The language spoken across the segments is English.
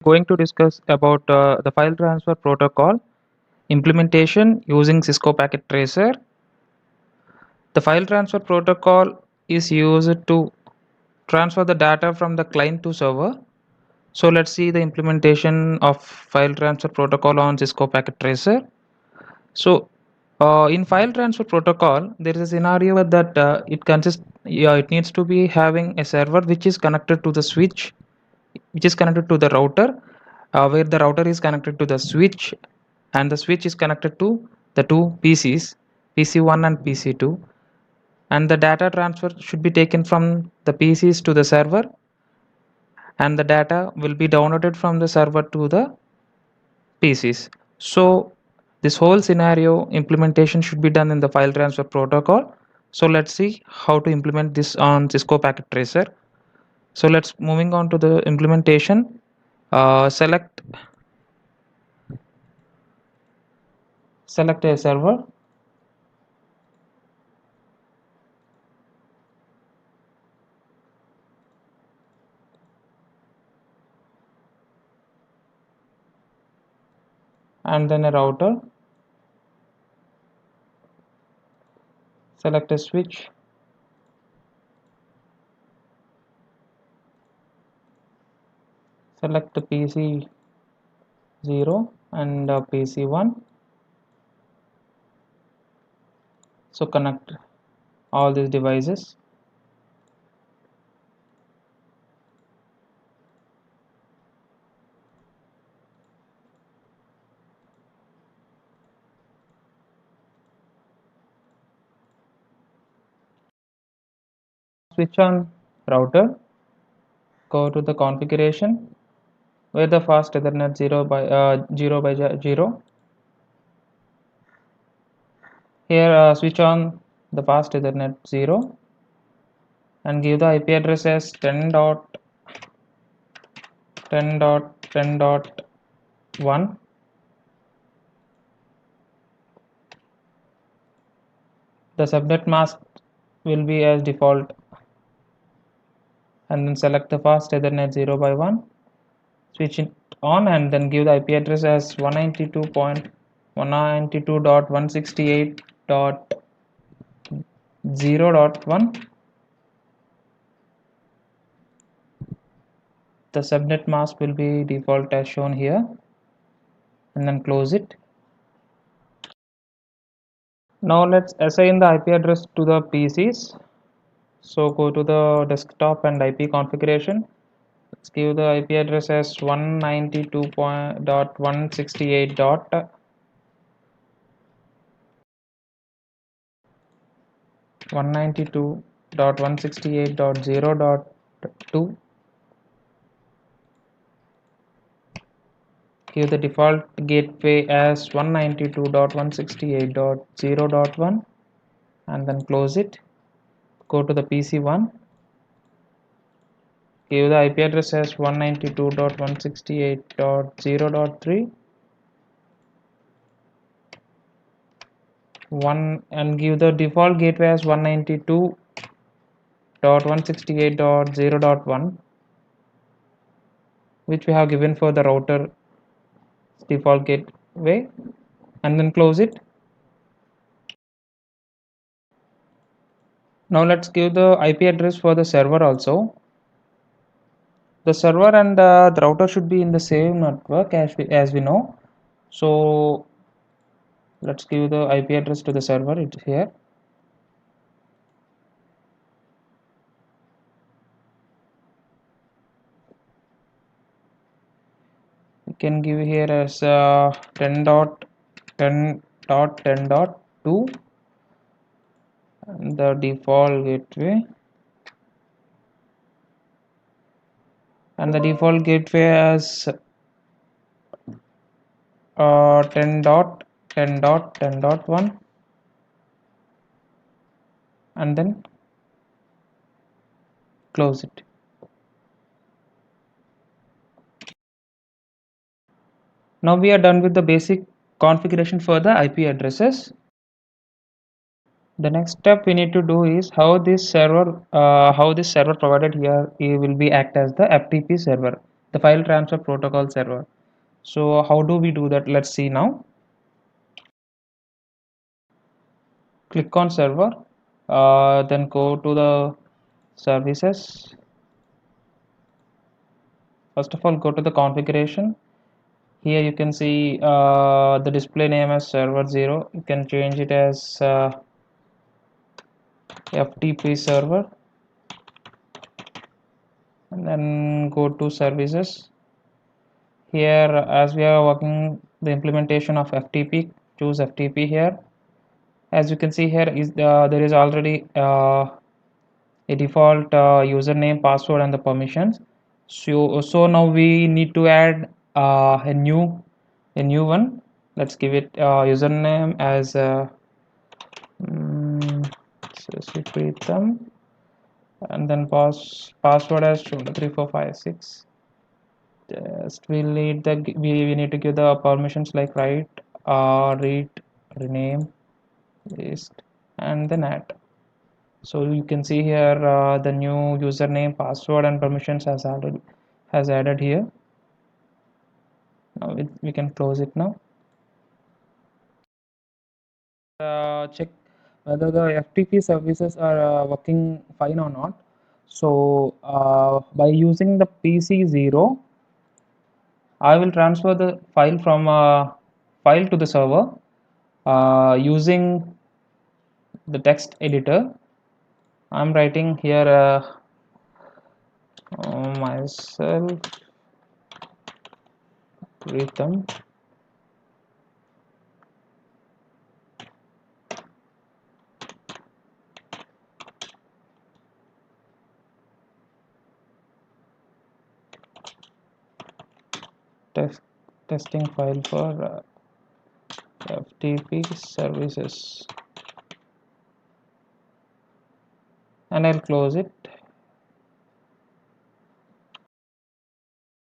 Going to discuss about the file transfer protocol implementation using Cisco Packet Tracer. The file transfer protocol is used to transfer the data from the client to server. So let's see the implementation of file transfer protocol on Cisco Packet Tracer. So in file transfer protocol, there is a scenario that it needs to be having a server which is connected to the switch, which is connected to the router, where the router is connected to the switch, and the switch is connected to the two PCs, PC1 and PC2, and the data transfer should be taken from the PCs to the server, and the data will be downloaded from the server to the PCs. So this whole scenario implementation should be done in the file transfer protocol. So let's see how to implement this on Cisco Packet Tracer. So let's moving on to the implementation. Select a server, and then a router. Select a switch, select the PC 0 and PC 1. So connect all these devices. Switch on router, go to the configuration where the fast Ethernet 0 by 0. Here switch on the fast Ethernet 0 and give the IP address as 10.10.10.1. The subnet mask will be as default, and then select the fast Ethernet 0 by 1, switch it on, and then give the IP address as 192.168.0.1. The subnet mask will be default as shown here, and then close it. Now let's assign the IP address to the PCs. So go to the desktop and IP configuration. Let's give the IP address as 192.168.0.2. Give the default gateway as 192.168.0.1, and then close it. Go to the PC1, give the IP address as 192.168.0.3, and give the default gateway as 192.168.0.1, which we have given for the router default gateway, and then close it. Now let's give the IP address for the server also. The server and the router should be in the same network as we know. So let's give the IP address to the server. It's here. We can give here as 10.10.10.2, and the default gateway, and the default gateway as 10.10.10.1, and then close it. Now we are done with the basic configuration for the IP addresses. The next step we need to do is how this server provided here will be act as the FTP server. the file transfer protocol server. So how do we do that? Let's see now. Click on server, then go to the services. First of all, go to the configuration. Here you can see the display name as server 0. You can change it as FTP server, and then go to services. Here, as we are working the implementation of FTP, choose FTP here. As you can see here, there is already a default username, password, and the permissions. So now we need to add a new one. Let's give it username as Sasipritam, and then password as 23456. Just we need to give the permissions like write, read, rename, paste, and then add. So you can see here the new username, password, and permissions has added here. Now we can close it now. Check whether the FTP services are working fine or not. So by using the PC0, I will transfer the file from file to the server using the text editor. I'm writing here myself Rhythm. Testing file for FTP services, and I'll close it.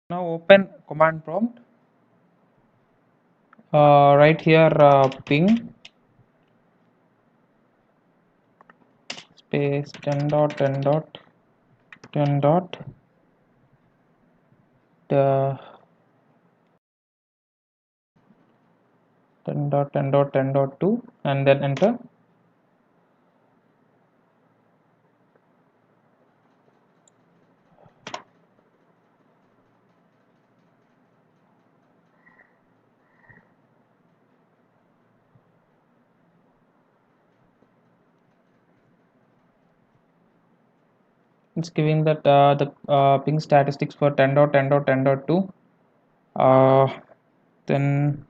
Now open command prompt. Right here ping space 10 dot 10 dot 10 dot uh, 10 dot 10 dot 10 dot 2, and then enter. It's giving that the ping statistics for 10 dot 10 dot 10 dot 2. Then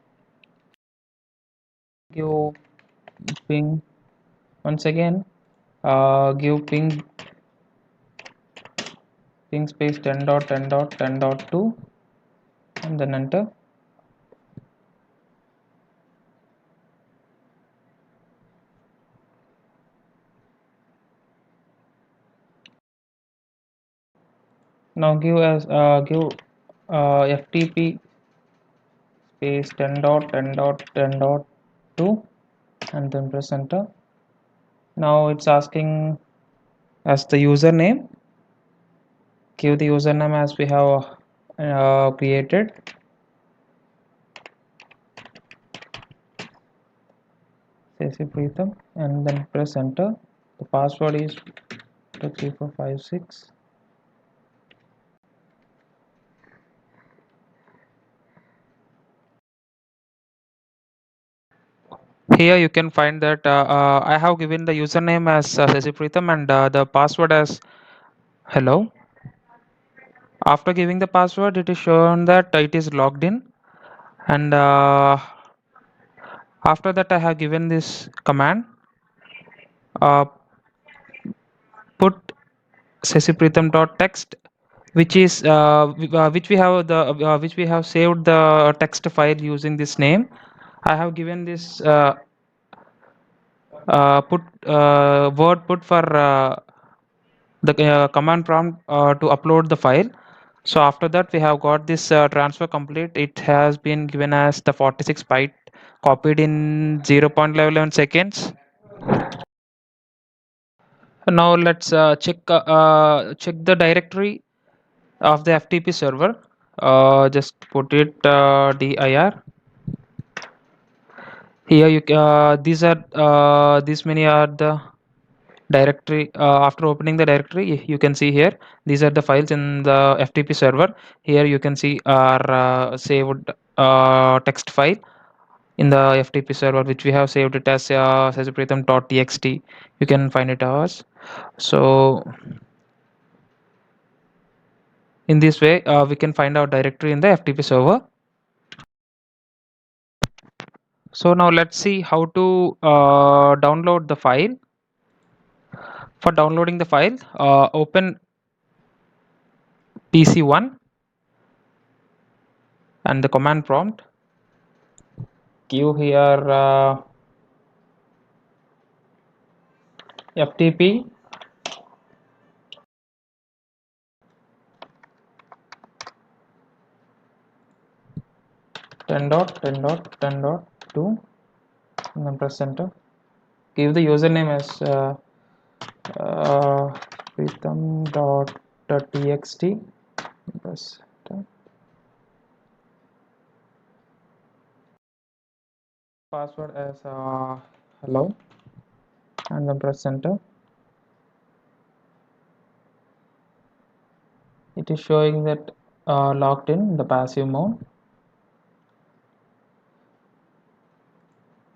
give ping once again, give ping space 10 dot 10 dot 10 dot 2, and then enter. Now give FTP space 10 dot 10 dot 10 dot 2, and then press enter. Now it's asking as the username. Give the username as we have created. Sesi Pritham, and then press enter. The password is 23456. Here you can find that I have given the username as Sesi Pritham, and the password as hello. After giving the password, it is shown that it is logged in, and after that I have given this command, uh, put sesipritham.txt, which is which we have saved the text file using this name. I have given this word put for the command prompt to upload the file. So after that we have got this transfer complete. It has been given as the 46 byte copied in 0.11 seconds. Now let's check the directory of the FTP server. just put it dir. Here you these are these many are the directory. After opening the directory, you can see here these are the files in the FTP server. Here you can see our saved text file in the FTP server, which we have saved it as sesipritham.txt. You can find it ours. So in this way we can find our directory in the FTP server. So now let's see how to download the file. For downloading the file, open PC1 and the command prompt. Give here FTP .10.10.10.2 and then press enter. Give the username as pritham.txt. Press enter. Password as hello and then press enter. It is showing that logged in the passive mode.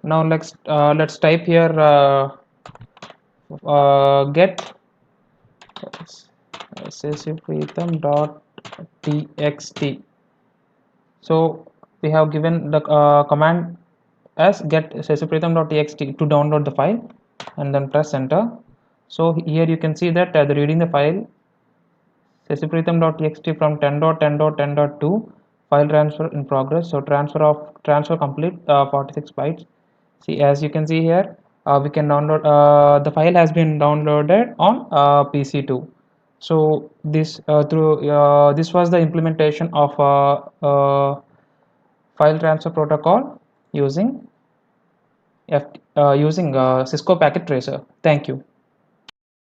Now let's type here get sesipritham.txt. So we have given the command as get sesipritham.txt to download the file and then press enter. So here you can see that the reading the file sesipritham.txt from 10.10.10.2 file transfer in progress. So transfer complete 46 bytes. See, as you can see here, we can download the file has been downloaded on PC2. So this this was the implementation of file transfer protocol using using Cisco Packet Tracer. Thank you.